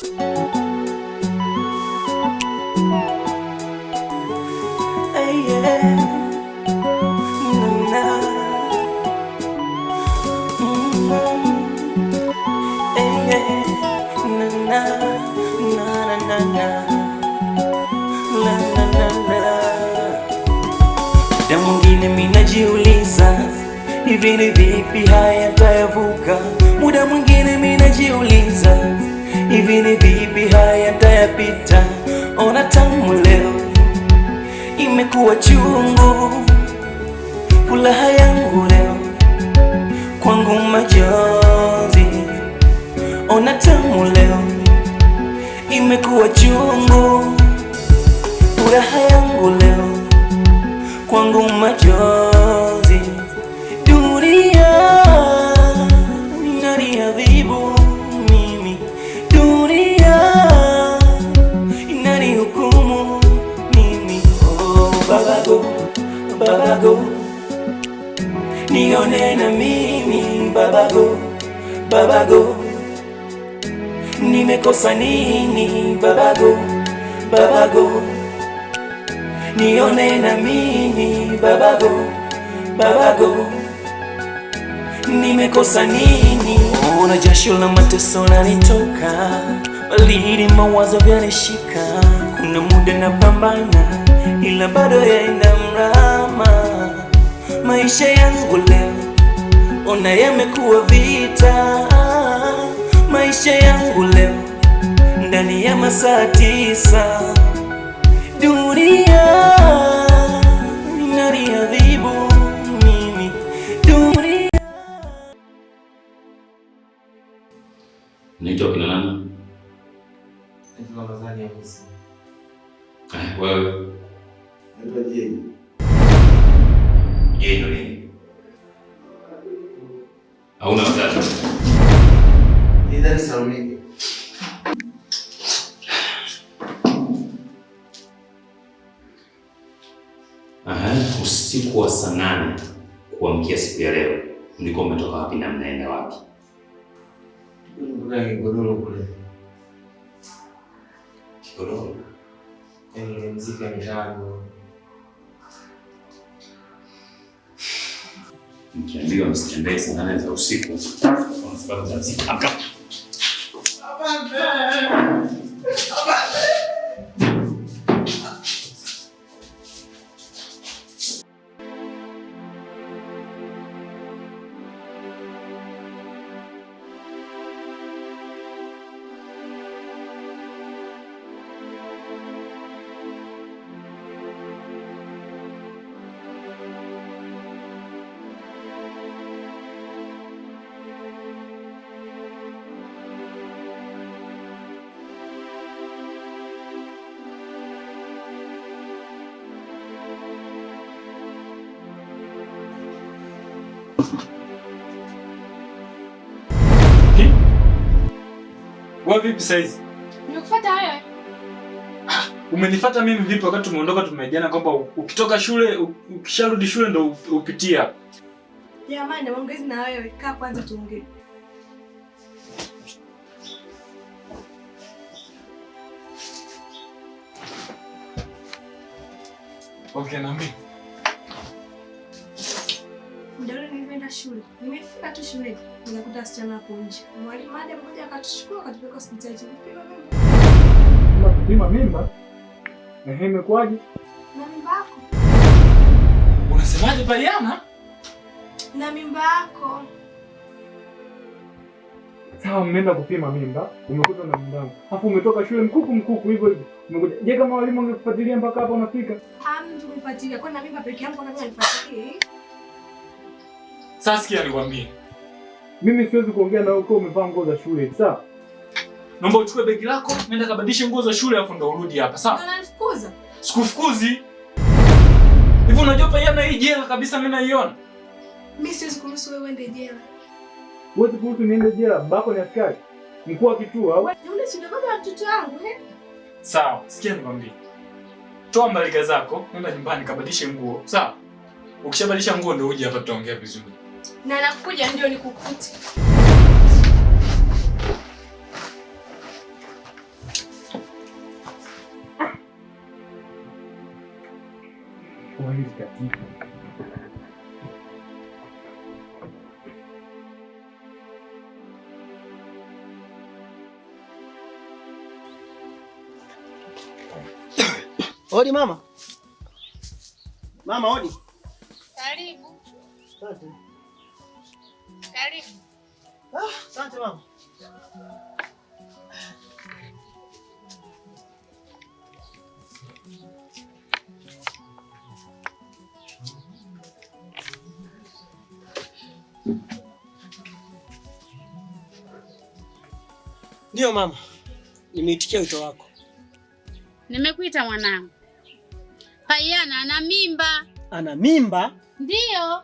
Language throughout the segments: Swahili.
Na mwingine minajiuliza, hivi ni vipi haya tayavuka? Muda mwingine minajiuliza, hivi ni vipi haya tayapita? Ona tamu leo imekuwa chungu, furaha yangu leo kwangu majonzi. Ona tamu leo imekuwa chungu, furaha yangu leo kwangu majonzi. Dunia inaniadhibu mimi, dunia inanihukumu mimi. Oh babago, babago, nione na mimi babago, babago, nimekosa nini babago, babago, nione na mimi babago, babago, nimekosa nini? Ona jasho la mateso lanitoka, balidi mawazo vyanishika. Kuna muda napambana, ila bado yaenda mrama. Maisha yangu leo ona yamekuwa vita. Maisha yangu leo ndani ya masaa 9. Dunia inaniadhibu mimi, dunia. Naitwa kina nani? Naitwa Ramadhani Hamisi. Wewe? Naitwa Jeni. Jeni ndo nini? Hauna wazazi? Ni Dar es Salaam. Usiku wa saa 8 kuamkia siku ya leo mlikuwa umetoka wapi na mnaenda wapi? Kuna Kigodoro kule. Kigodoro? Mziki mitaani. Mkiambiwa msitembee saa 8 za usiku, kwa sababu za usiku. Wewe vipi saizi? Nimekufuata wewe. Umenifuata mimi vipi wakati tumeondoka tumejiana kwamba ukitoka shule ukisharudi shule ndo upitia. Jamani, maongezi na wewe. Kaa kwanza tuongee. Okay, naambia. Ndio nilienda shule. Nimefika tu shule, nikakuta wasichana hapo nje. Mwalimu madam mmoja akatuchukua akatupeleka hospitali. Kupima mimba? Imekwaje? Na mimba yako. Unasemaje Bariana? Na mimba yako. Sawa, mmeenda kupima mimba, umekuta na mimba. Hapo umetoka shule mkuku hivyo hivyo. Umekuja. Je, kama walimu wangekufuatilia mpaka hapo unafika? Mtu kunifuatilia. Kwa na mimba peke yangu kama nifuatilie. Sasa sikia nikwambie. Mimi siwezi kuongea na wewe kwa umevaa nguo za shule, sawa? Naomba uchukue begi lako, nenda kabadilishe nguo za shule afu ndo urudi hapa, sawa? Unanifukuza? Sikufukuzi. Hivi unajua Bariana hii jela kabisa mimi naiona. Mimi siwezi kuruhusu wewe uende jela. Wewe kuhusu niende jela, babako ni askari. Mkuu wa kituo au? Yule si ndio baba wa mtoto wangu, Sawa, sikia nikwambie. Toa mbalika zako, nenda nyumbani kabadilishe nguo, sawa? Ukishabadilisha nguo ndio uje hapa tutaongea vizuri. Na nakuja ndio nikukute. hili katika. Odi mama. Mama odi. Karibu. Asante. Karibu. Asante mama. Ndio mama. Nimeitikia wito wako. Nimekuita mwanangu. Payana ana mimba. Ana mimba? Ndio.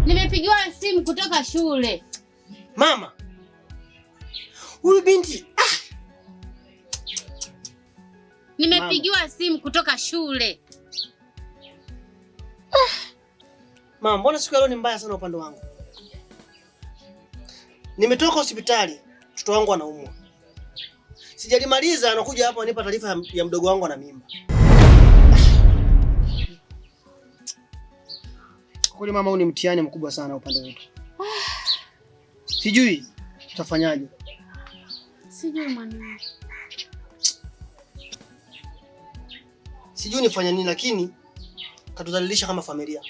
Nimepigiwa simu kutoka shule. Mama. Huyu binti. Nimepigiwa simu kutoka shule. Mama, mbona siku leo ni mbaya sana upande wangu? Nimetoka hospitali, mtoto wangu anaumwa. Sijalimaliza anakuja hapa anipa taarifa ya mdogo wangu ana mimba. Kweli mama, huu ni mtihani mkubwa sana upande wetu. Sijui tutafanyaje. Sijui mwanangu. Sijui nifanye nini, lakini katudhalilisha kama familia.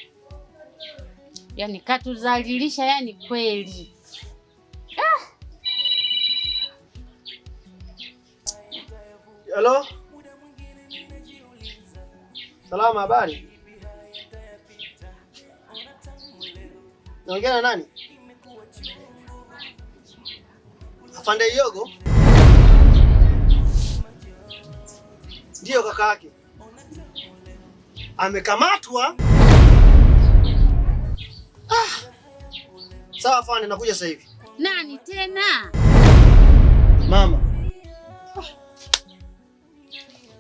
Yaani katudhalilisha yani kweli. Hello? Salama, habari? Naongea na nani? Afande Yogo? Ndio kaka yake. Amekamatwa? Sawa afande, nakuja sasa hivi. Nani tena? Mama.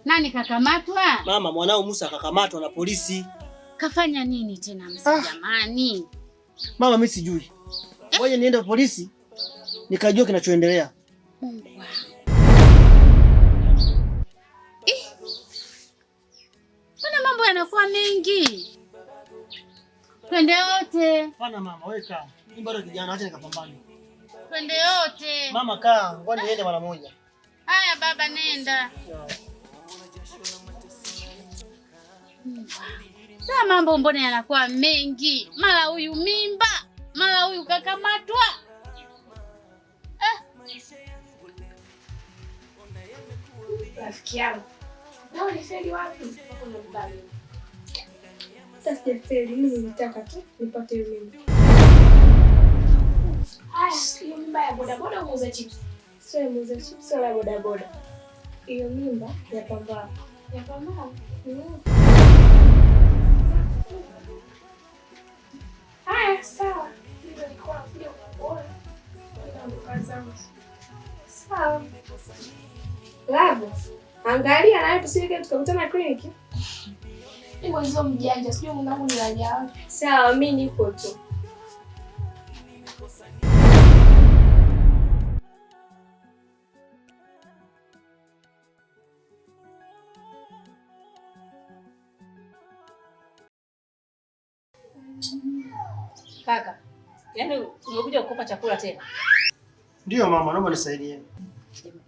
Nani kakamatwa? Mama, mwanao Musa kakamatwa na polisi. Kafanya nini tena msa jamani? Mama, mimi sijui. Ngoja niende polisi nikajua kinachoendelea. Mungu wangu. Mbona mambo yanakuwa mengi? Twende wote. Hapana mama, wewe kaa. Mimi bado kijana, acha nikapambane. Twende wote. Mama kaa, ngoja niende mara moja. Haya baba, nenda. Sasa mambo mbona yanakuwa mengi? Mara huyu mimba, mara huyu kakamatwa. Rafiki yangu. Nao ulifeli wapi? Hapo ndo mbali. Sasa sijafeli, mimi nilitaka tu nipate hiyo mimba. Hiyo mimba ya bodaboda au muuza chips? Sio muuza chips wala bodaboda. Hiyo mimba ya pambao. Ya pambao? Haya, sawa. Ndio nilikuwa nakuja kukuona. Ndio zangu. Sawa. Labo. Angalia nayo tusije tukakutana kliniki. Niko hizo mjanja, sijui mwanangu ni raia wapi. Sawa, mimi niko tu. Kaka, yaani umekuja kukopa chakula tena? Ndio mama, naomba nisaidie.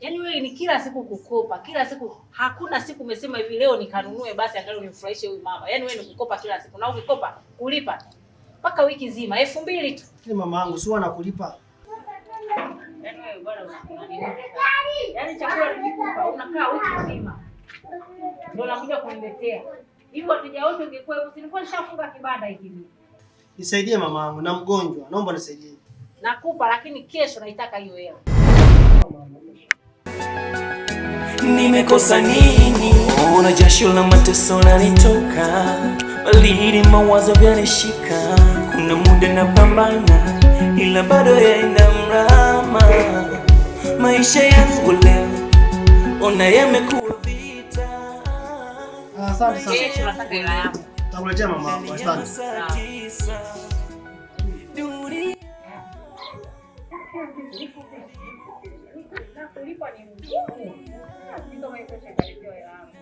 Yaani wewe ni kila siku kukopa, kila siku. Hakuna siku umesema hivi leo nikanunue basi angalau nimfurahishe huyu mama. Yaani wewe ni kukopa kila siku. Na ukikopa kulipa mpaka wiki nzima 2000 tu. Ni mama yangu si wana kulipa. Yaani wewe bwana unanini? Yaani chakula nikikupa unakaa wiki nzima. Ndio unakuja kuniletea. Hivi wateja wote ungekuwa hivyo nilikuwa nishafunga kibanda hiki mimi. Nisaidie mama yangu na mgonjwa. Naomba nisaidie. Nakupa lakini kesho naitaka hiyo hela. Nimekosa nini? Ona jasho la mateso lanitoka, balidi mawazo yanishika. Kuna muda napambana, ila bado yaenda mrama. Maisha yangu leo, ona yamekuwa vita. Asante sana. Kesho nataka hela yangu. Takuletea mama yangu. Asante. Kulipa ni ngumu. Ndio maana kesho nitalipa hela yangu.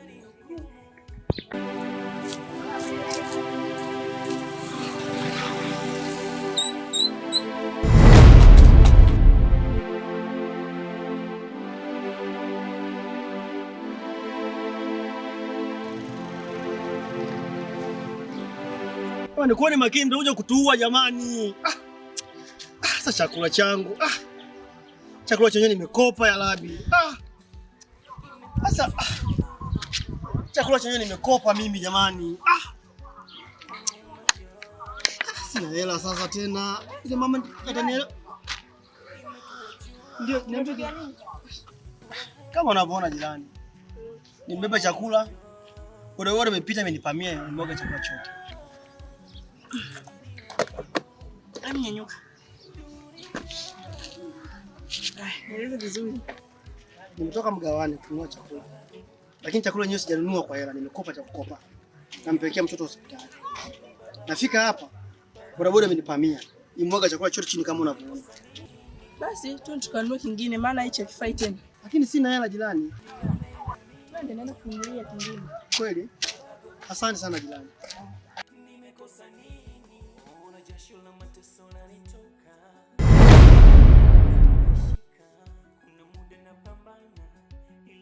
Jamani, kuwa ni makini ndio uje kutuua jamani. Sasa chakula changu. Chakula chenyewe nimekopa ya Labi. Sasa chakula chenyewe nimekopa mimi jamani. Sina hela sasa tena. Ile mama atanielewa. Ndio, niambie nini? Kama unavyoona jirani. Nimebeba chakula. Wale wamepita amenipamia nimwaga chakula chote. Nyanyuka. Nieleze vizuri. Nimetoka mgawani kununua chakula. Lakini chakula yenyewe sijanunua kwa hela, nimekopa cha kukopa. Nampelekea mtoto hospitali. Nafika hapa, bodaboda amenipamia. Nimwaga chakula chote chini kama unavyoona. Basi tukanunue kingine maana hicho hakifai tena. Lakini sina hela jirani. Twende naenda kununulia kingine. Kweli? Asante sana jirani.